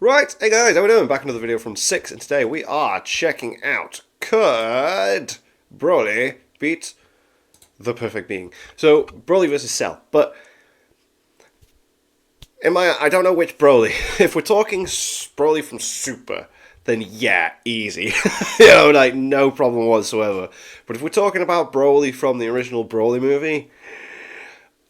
Right, hey guys, how we doing? Back another video from 6, and today we are checking out could Broly beat the perfect being. So, Broly versus Cell, but I don't know which Broly. If we're talking Broly from Super, then yeah, easy. Like no problem whatsoever. But if we're talking about Broly from the original Broly movie,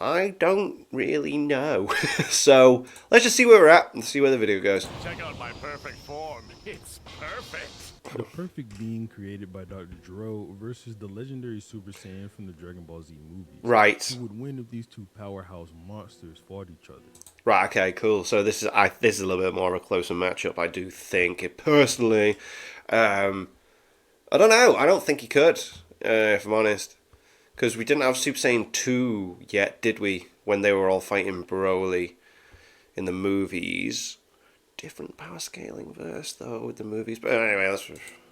I don't really know. So, let's just see where we're at and see where the video goes. Check out my perfect form. It's perfect. The perfect being created by Dr. Gero versus the Legendary Super Saiyan from the Dragon Ball Z movies. Right. Who would win if these two powerhouse monsters fought each other? Right, okay, cool. So this is a little bit more of a closer matchup, I do think. Personally, I don't know. I don't think he could, if I'm honest. Because we didn't have Super Saiyan 2 yet, did we? When they were all fighting Broly in the movies. Different power scaling verse, though, with the movies. But anyway,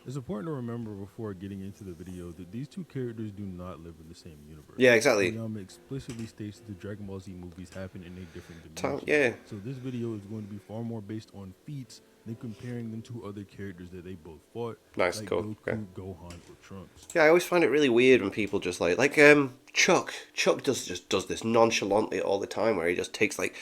It's important to remember before getting into the video that these two characters do not live in the same universe. Yeah, exactly. Yama explicitly states that the Dragon Ball Z movies happen in a different dimension. Yeah. So this video is going to be far more based on feats than comparing them to other characters that they both fought. Nice, like cool. Goku, Okay. Gohan, or Trunks. Yeah, I always find it really weird when people just like Chuck. Chuck just does this nonchalantly all the time, where he just takes like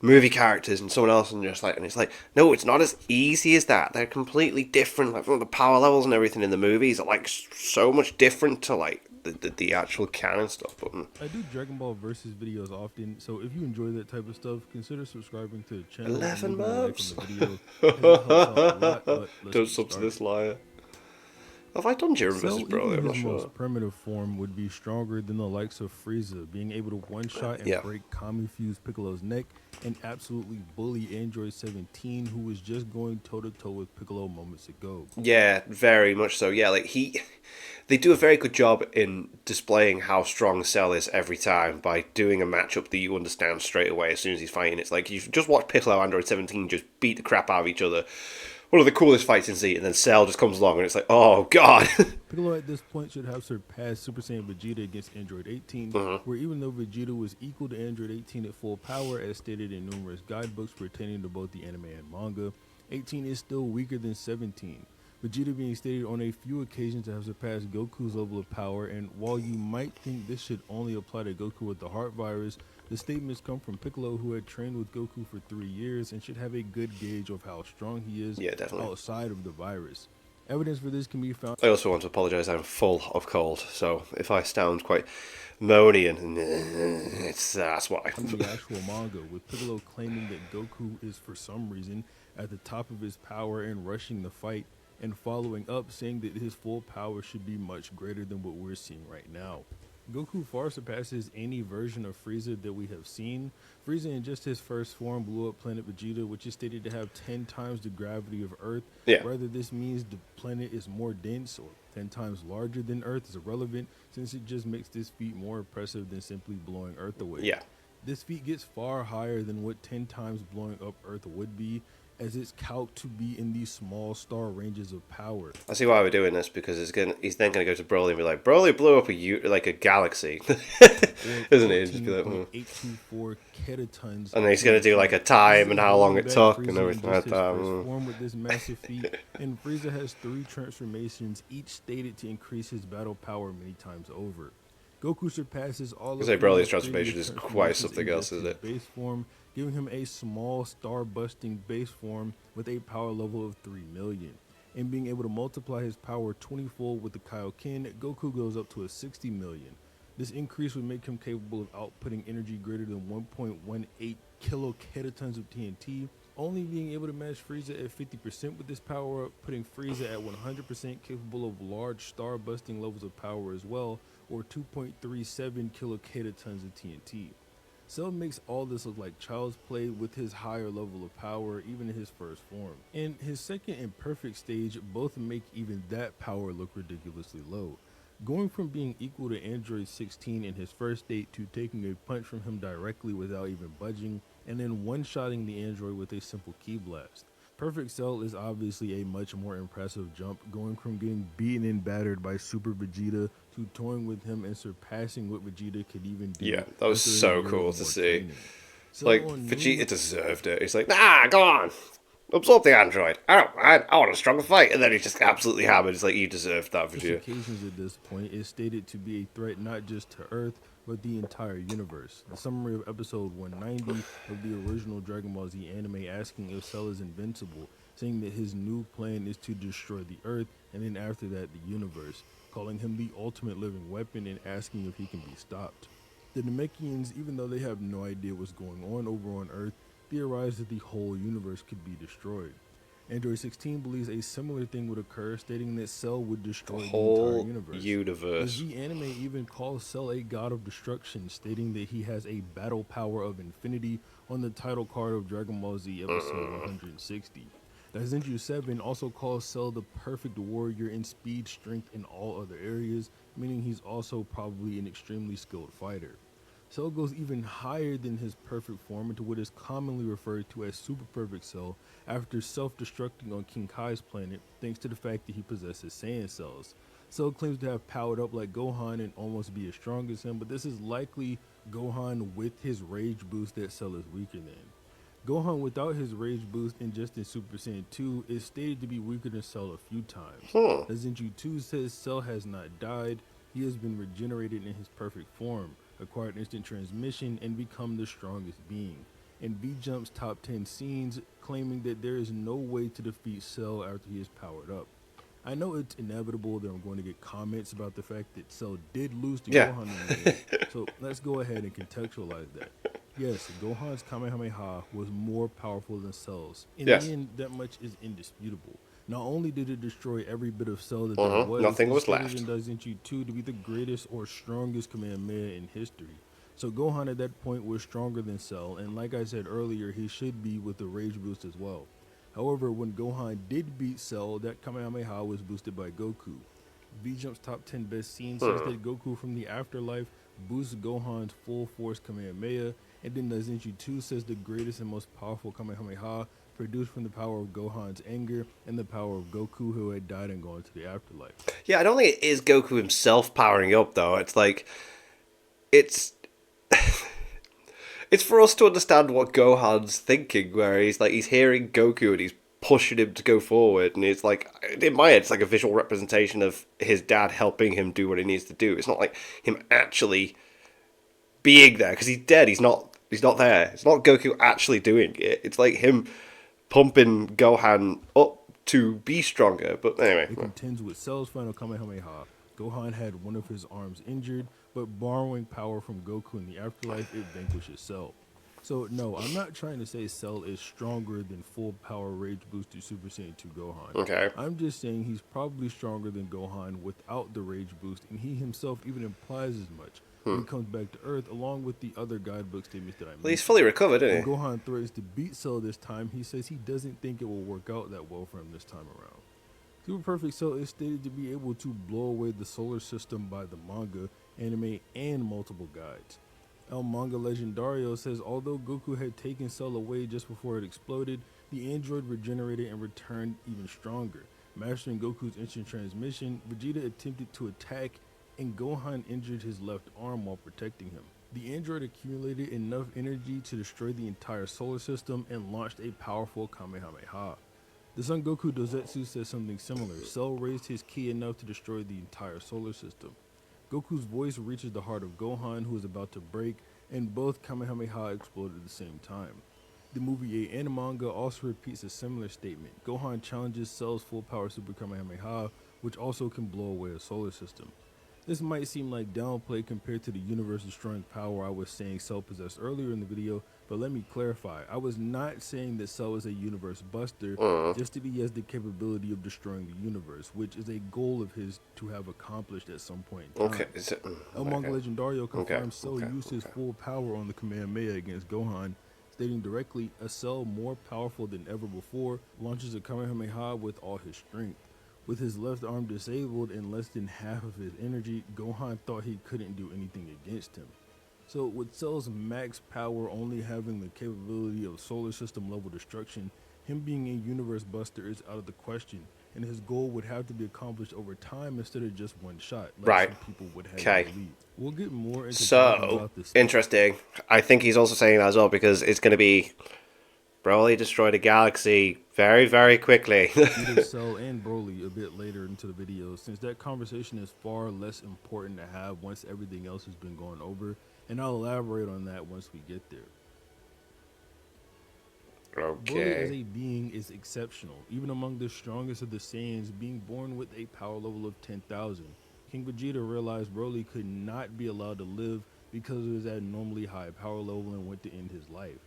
movie characters and someone else and it's like, no, it's not as easy as that. They're completely different. Like the power levels and everything in the movies are like so much different to like the actual canon stuff. But I do Dragon Ball versus videos often, so if you enjoy that type of stuff, consider subscribing to the channel. 11 months. Don't sub to this liar. Have I done Jiren versus Broly? I'm not his sure. most primitive form would be stronger than the likes of Frieza, being able to one-shot and break Kami-fuse Piccolo's neck and absolutely bully Android 17, who was just going toe-to-toe with Piccolo moments ago. Yeah, very much so. Yeah, like they do a very good job in displaying how strong Cell is every time by doing a matchup that you understand straight away as soon as he's fighting. It's like you just watch Piccolo and Android 17 just beat the crap out of each other. One of the coolest fights in Z, and then Cell just comes along and it's like, oh god. Piccolo at this point should have surpassed Super Saiyan Vegeta against Android 18, where even though Vegeta was equal to Android 18 at full power, as stated in numerous guidebooks pertaining to both the anime and manga, 18 is still weaker than 17. Vegeta being stated on a few occasions to have surpassed Goku's level of power, and while you might think this should only apply to Goku with the heart virus, the statements come from Piccolo, who had trained with Goku for 3 years and should have a good gauge of how strong he is outside of the virus. Evidence for this can be found. I also want to apologise, I'm full of cold, so if I sound quite moany and that's why. In the actual manga, with Piccolo claiming that Goku is for some reason at the top of his power and rushing the fight, and following up saying that his full power should be much greater than what we're seeing right now. Goku far surpasses any version of Frieza that we have seen. Frieza in just his first form blew up planet Vegeta, which is stated to have 10 times the gravity of Earth. Whether this means the planet is more dense or 10 times larger than Earth is irrelevant, since it just makes this feat more impressive than simply blowing Earth away. This feat gets far higher than what 10 times blowing up Earth would be, as it's calculated to be in these small star ranges of power. I see why we're doing this, because he's then going to go to Broly and be like, Broly blew up a galaxy, isn't he? Just be like, 824 ketatons. And then he's going to do like a time and how long it took and everything like that. Form with this massive feat, and Frieza has 3 transformations, each stated to increase his battle power many times over. Goku surpasses all of Broly's transformation is quite something else, isn't it? Base form, giving him a small star-busting base form with a power level of 3 million. And being able to multiply his power 20-fold with the Kaioken, Goku goes up to a 60 million. This increase would make him capable of outputting energy greater than 1.18 kiloketatons of TNT, only being able to match Frieza at 50% with this power up, putting Frieza at 100% capable of large star-busting levels of power as well, or 2.37 kiloketatons of TNT. Cell makes all this look like child's play with his higher level of power, even in his first form. In his second and perfect stage, both make even that power look ridiculously low. Going from being equal to Android 16 in his first state to taking a punch from him directly without even budging, and then one-shotting the android with a simple ki blast. Perfect Cell is obviously a much more impressive jump, going from getting beaten and battered by Super Vegeta to toying with him and surpassing what Vegeta could even do. Yeah, that was so cool to see. Like, Vegeta deserved it. He's like, nah, go on. Absorb the android. I want a stronger fight. And then he's just absolutely hammered. It's like, you deserve that, Just Vegeta. occasions at this point is stated to be a threat not just to Earth, but the entire universe. The summary of episode 190 of the original Dragon Ball Z anime asking if Cell is invincible, saying that his new plan is to destroy the Earth, and then after that the universe, calling him the ultimate living weapon and asking if he can be stopped. The Namekians, even though they have no idea what's going on over on Earth, theorize that the whole universe could be destroyed. Android 16 believes a similar thing would occur, stating that Cell would destroy the entire Whole universe. The universe. Z anime even calls Cell a god of destruction, stating that he has a battle power of infinity on the title card of Dragon Ball Z episode 160. Daizenju 7 also calls Cell the perfect warrior in speed, strength, and all other areas, meaning he's also probably an extremely skilled fighter. Cell goes even higher than his perfect form into what is commonly referred to as Super Perfect Cell after self-destructing on King Kai's planet thanks to the fact that he possesses Saiyan cells. Cell claims to have powered up like Gohan and almost be as strong as him, but this is likely Gohan with his rage boost that Cell is weaker than. Gohan without his rage boost and just in Super Saiyan 2 is stated to be weaker than Cell a few times. Zenju 2 says Cell has not died, he has been regenerated in his perfect form, acquired instant transmission, and become the strongest being. And V-Jump's top 10 scenes claiming that there is no way to defeat Cell after he is powered up. I know it's inevitable that I'm going to get comments about the fact that Cell did lose to Yeah. Gohan in the game, so let's go ahead and contextualize that. Yes, Gohan's Kamehameha was more powerful than Cell's. In Yes. the end, that much is indisputable. Not only did it destroy every bit of Cell that there was, Nothing it was stated left. in Daizenshi 2 to be the greatest or strongest Kamehameha in history. So Gohan at that point was stronger than Cell, and like I said earlier, he should be with the Rage Boost as well. However, when Gohan did beat Cell, that Kamehameha was boosted by Goku. V-Jump's top 10 best scenes says that Goku from the afterlife boosts Gohan's full force Kamehameha, and then Daizenshi 2 says the greatest and most powerful Kamehameha produced from the power of Gohan's anger and the power of Goku who had died and gone to the afterlife. Yeah, I don't think it is Goku himself powering up, though. It's like, it's it's for us to understand what Gohan's thinking, where he's hearing Goku and he's pushing him to go forward, and it's like, in my head, it's like a visual representation of his dad helping him do what he needs to do. It's not like him actually being there, because he's dead. He's not there. It's not Goku actually doing it. It's like him pumping Gohan up to be stronger. But anyway, It contends with Cell's final Kamehameha. Gohan had one of his arms injured, but borrowing power from Goku in the afterlife, it vanquishes Cell. So no, I'm not trying to say Cell is stronger than full power Rage boosted Super Saiyan 2 Gohan. Okay. I'm just saying he's probably stronger than Gohan without the Rage boost, and he himself even implies as much when he comes back to Earth, along with the other guidebook statements that I well, he's mentioned. fully recovered, When isn't he? Gohan threatens to beat Cell this time, he says he doesn't think it will work out that well for him this time around. Super Perfect Cell is stated to be able to blow away the solar system by the manga, anime, and multiple guides. El Manga Legendario says although Goku had taken Cell away just before it exploded, the android regenerated and returned even stronger. Mastering Goku's instant transmission, Vegeta attempted to attack, and Gohan injured his left arm while protecting him. The android accumulated enough energy to destroy the entire solar system and launched a powerful Kamehameha. The Son Goku Dozetsu says something similar. Cell raised his ki enough to destroy the entire solar system. Goku's voice reaches the heart of Gohan, who is about to break, and both Kamehameha explode at the same time. The movie A and manga also repeats a similar statement. Gohan challenges Cell's full power Super Kamehameha, which also can blow away a solar system. This might seem like downplay compared to the universe-destroying power I was saying Cell possessed earlier in the video, but let me clarify. I was not saying that Cell is a universe buster, just that he has the capability of destroying the universe, which is a goal of his to have accomplished at some point in time. Okay. Is it, El Manga Legendario confirms Cell okay, used his okay. full power on the Kamehameha against Gohan, stating directly, a Cell more powerful than ever before launches a Kamehameha with all his strength. With his left arm disabled and less than half of his energy, Gohan thought he couldn't do anything against him. So with Cell's max power only having the capability of solar system level destruction, him being a universe buster is out of the question, and his goal would have to be accomplished over time instead of just one shot, like Right. some people would have Okay. you believe. We'll get more into talking So about this. interesting. I think he's also saying that as well because it's going to be Broly destroyed a galaxy very, very quickly. Vegeta, Cell, and Broly a bit later into the video, since that conversation is far less important to have once everything else has been gone over, and I'll elaborate on that once we get there. Broly as Okay. a being is exceptional, even among the strongest of the Saiyans, being born with a power level of 10,000. King Vegeta realized Broly could not be allowed to live because of his abnormally high power level and went to end his life.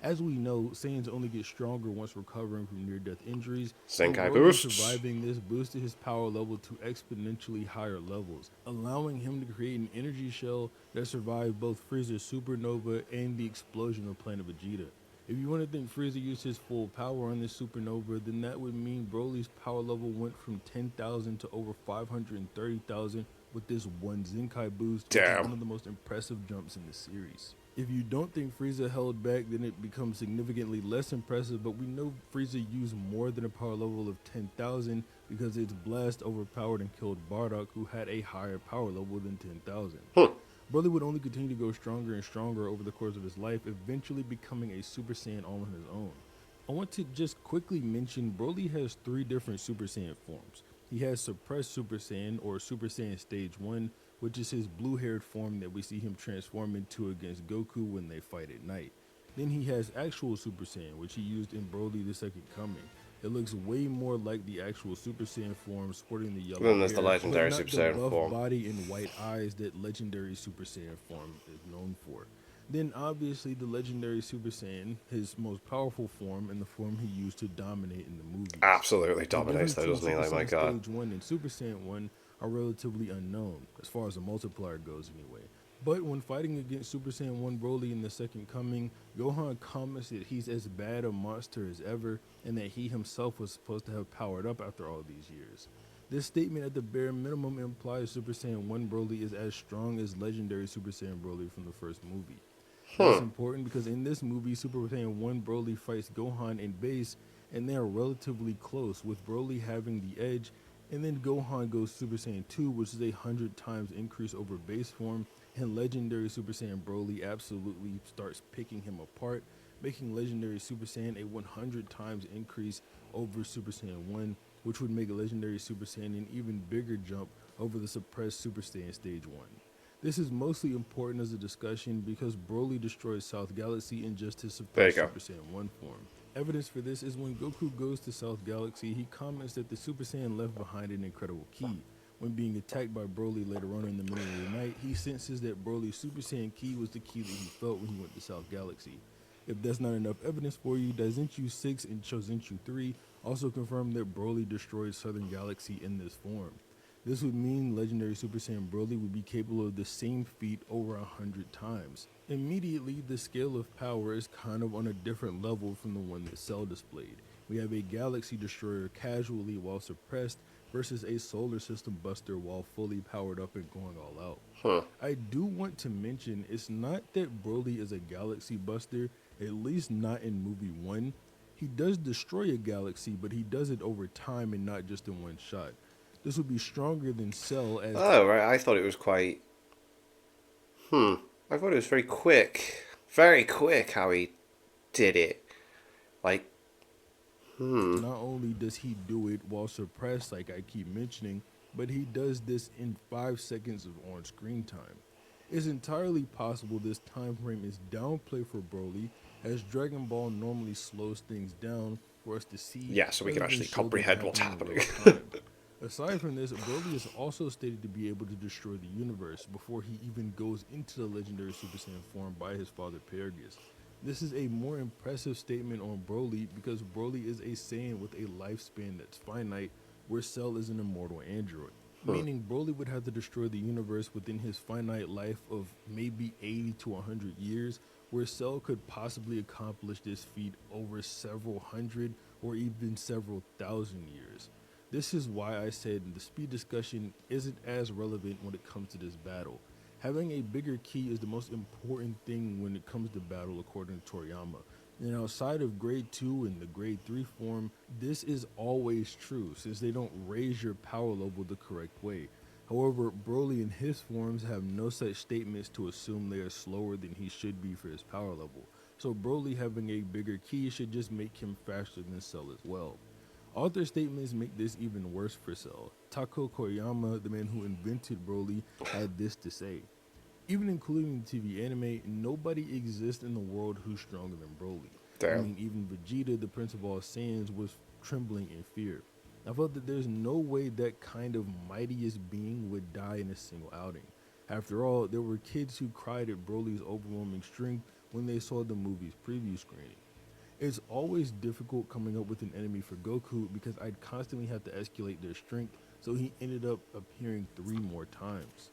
As we know, Saiyans only get stronger once recovering from near-death injuries, and Senkai Broly boosts. surviving this boosted his power level to exponentially higher levels, allowing him to create an energy shell that survived both Frieza's supernova and the explosion of Planet Vegeta. If you want to think Frieza used his full power on this supernova, then that would mean Broly's power level went from 10,000 to over 530,000 with this one Zenkai boost, which is one Damn. of the most impressive jumps in the series. If you don't think Frieza held back, then it becomes significantly less impressive, but we know Frieza used more than a power level of 10,000 because its blast overpowered and killed Bardock, who had a higher power level than 10,000. Hmm. Broly would only continue to go stronger and stronger over the course of his life, eventually becoming a Super Saiyan all on his own. I want to just quickly mention Broly has 3 different Super Saiyan forms. He has Suppressed Super Saiyan, or Super Saiyan Stage 1, which is his blue-haired form that we see him transform into against Goku when they fight at night. Then he has Actual Super Saiyan, which he used in Broly the Second Coming. It looks way more like the actual Super Saiyan form, sporting the yellow Then there's the hair, but Legendary Super not the Saiyan buff form. body and white eyes that Legendary Super Saiyan form is known for. Then obviously the Legendary Super Saiyan, his most powerful form and the form he used to dominate in the movies. Absolutely The dominates difference though, between doesn't he? Super Like, my Saiyan god. Stage 1 and Super Saiyan 1 are relatively unknown, as far as the multiplier goes anyway. But when fighting against Super Saiyan 1 Broly in the Second Coming, Gohan comments that he's as bad a monster as ever, and that he himself was supposed to have powered up after all these years. This statement at the bare minimum implies Super Saiyan 1 Broly is as strong as Legendary Super Saiyan Broly from the first movie. That's Hmm. important because in this movie, Super Saiyan 1 Broly fights Gohan in base, and they are relatively close, with Broly having the edge, and then Gohan goes Super Saiyan 2, which is 100 times increase over base form, and Legendary Super Saiyan Broly absolutely starts picking him apart, making Legendary Super Saiyan a 100 times increase over Super Saiyan 1, which would make Legendary Super Saiyan an even bigger jump over the suppressed Super Saiyan Stage 1. This is mostly important as a discussion because Broly destroys South Galaxy in just his There you suppressed go. Super Saiyan 1 form. Evidence for this is when Goku goes to South Galaxy, he comments that the Super Saiyan left behind an incredible key. When being attacked by Broly later on in the middle of the night, he senses that Broly's Super Saiyan key was the key that he felt when he went to South Galaxy. If that's not enough evidence for you, Daizenshuu 6 and Chozenshuu 3 also confirm that Broly destroyed Southern Galaxy in this form. This would mean Legendary Super Saiyan Broly would be capable of the same feat over 100 times. Immediately, the scale of power is kind of on a different level from the one that Cell displayed. We have a Galaxy Destroyer casually while suppressed versus a Solar System Buster while fully powered up and going all out. Huh. I do want to mention it's not that Broly is a Galaxy Buster, at least not in movie 1. He does destroy a galaxy, but he does it over time and not just in one shot. This would be stronger than Cell as Oh, right. I thought it was quite. I thought it was very quick. Very quick how he did it. Like, not only does he do it while suppressed, like I keep mentioning, but he does this in 5 seconds of on-screen time. It's entirely possible this time frame is downplay for Broly, as Dragon Ball normally slows things down for us to see yeah, so we can rather than actually show them comprehend what's happening in happening. real time. Aside from this, Broly is also stated to be able to destroy the universe before he even goes into the legendary Super Saiyan form by his father Paragus. This is a more impressive statement on Broly because Broly is a Saiyan with a lifespan that's finite, where Cell is an immortal android. Meaning Broly would have to destroy the universe within his finite life of maybe 80 to 100 years, where Cell could possibly accomplish this feat over several hundred or even several thousand years. This is why I said the speed discussion isn't as relevant when it comes to this battle. Having a bigger key is the most important thing when it comes to battle according to Toriyama. And outside of grade 2 and the grade 3 form, this is always true since they don't raise your power level the correct way. However, Broly and his forms have no such statements to assume they are slower than he should be for his power level. so Broly having a bigger ki should just make him faster than Cell as well. Author statements make this even worse for Cell. Tako Koyama, the man who invented Broly, had this to say. Even including the TV anime, nobody exists in the world who's stronger than Broly. I Damn. mean, even Vegeta, the Prince of all Saiyans, was trembling in fear. I felt that there's no way that kind of mightiest being would die in a single outing. After all, there were kids who cried at Broly's overwhelming strength when they saw the movie's preview screening. It's always difficult coming up with an enemy for Goku because I'd constantly have to escalate their strength, so he ended up appearing 3 more times.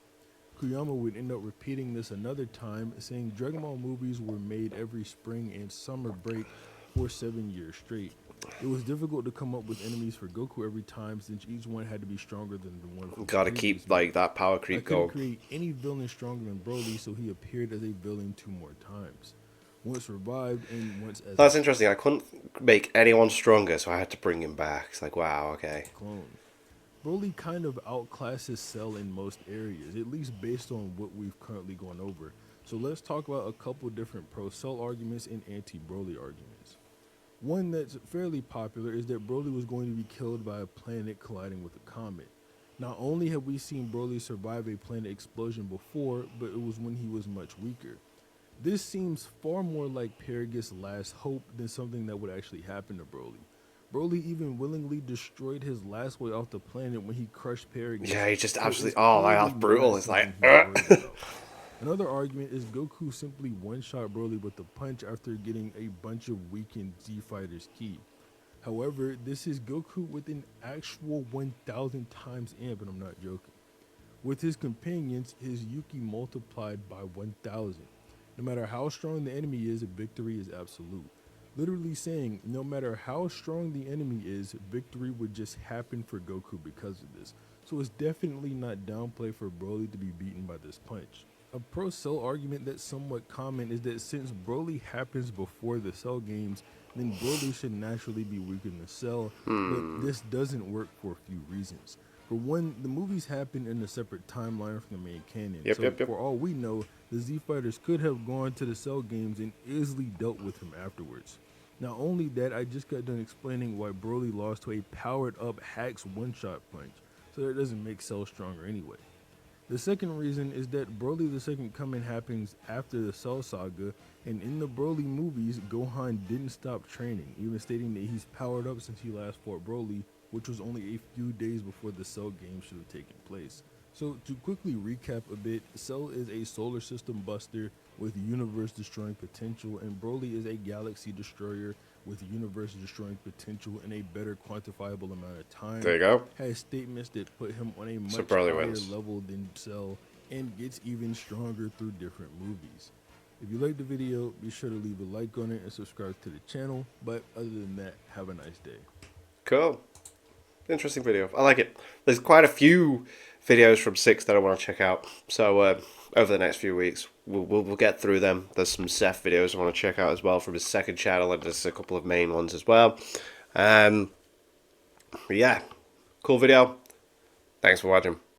Koyama would end up repeating this another time, saying Dragon Ball movies were made every spring and summer break for 7 years straight. It was difficult to come up with enemies for Goku every time since each one had to be stronger than the one from the Gotta previous keep movie. like that power I creep couldn't going. create any villain stronger than Broly, so he appeared as a villain 2 more times. Once revived and once as That's a interesting. I couldn't make anyone stronger, so I had to bring him back. It's like, wow, okay. clone. Broly kind of outclasses Cell in most areas, at least based on what we've currently gone over. So let's talk about a couple different pro-Cell arguments and anti-Broly arguments. One that's fairly popular is that Broly was going to be killed by a planet colliding with a comet. Not only have we seen Broly survive a planet explosion before, but it was when he was much weaker. This seems far more like Paragus' last hope than something that would actually happen to Broly. Broly even willingly destroyed his last way off the planet when he crushed Paragus. Yeah, he just so absolutely. it's Oh, like, clearly that's brutal. not It's like, something he's worried about. Another argument is Goku simply one-shot Broly with a punch after getting a bunch of weakened Z Fighters ki. However, this is Goku with an actual 1,000 times amp, and I'm not joking. With his companions, his Yuki multiplied by 1,000. No matter how strong the enemy is, victory is absolute. Literally saying, no matter how strong the enemy is, victory would just happen for Goku because of this. So it's definitely not downplay for Broly to be beaten by this punch. A pro-Cell argument that's somewhat common is that since Broly happens before the Cell games, then Broly should naturally be weaker than Cell, but this doesn't work for a few reasons. For one, the movies happen in a separate timeline from the main canon, so for all we know, the Z Fighters could have gone to the Cell games and easily dealt with him afterwards. Not only that, I just got done explaining why Broly lost to a powered-up Hax one-shot punch, so that doesn't make Cell stronger anyway. The second reason is that Broly the Second Coming happens after the Cell Saga, and in the Broly movies, Gohan didn't stop training, even stating that he's powered up since he last fought Broly, which was only a few days before the Cell game should have taken place. So to quickly recap a bit, Cell is a solar system buster with universe destroying potential, and Broly is a galaxy destroyer with universe destroying potential in a better quantifiable amount of time. there you go. Has statements that put him on a much Broly higher wins. level than Cell and gets even stronger through different movies. If you liked the video, be sure to leave a like on it and subscribe to the channel. But other than that, have a nice day. Cool. Interesting video. I like it. There's quite a few videos from 6 that I want to check out. So over the next few weeks, we'll get through them. There's some Seth videos I want to check out as well from his second channel, and there's a couple of main ones as well. Yeah, cool video. Thanks for watching.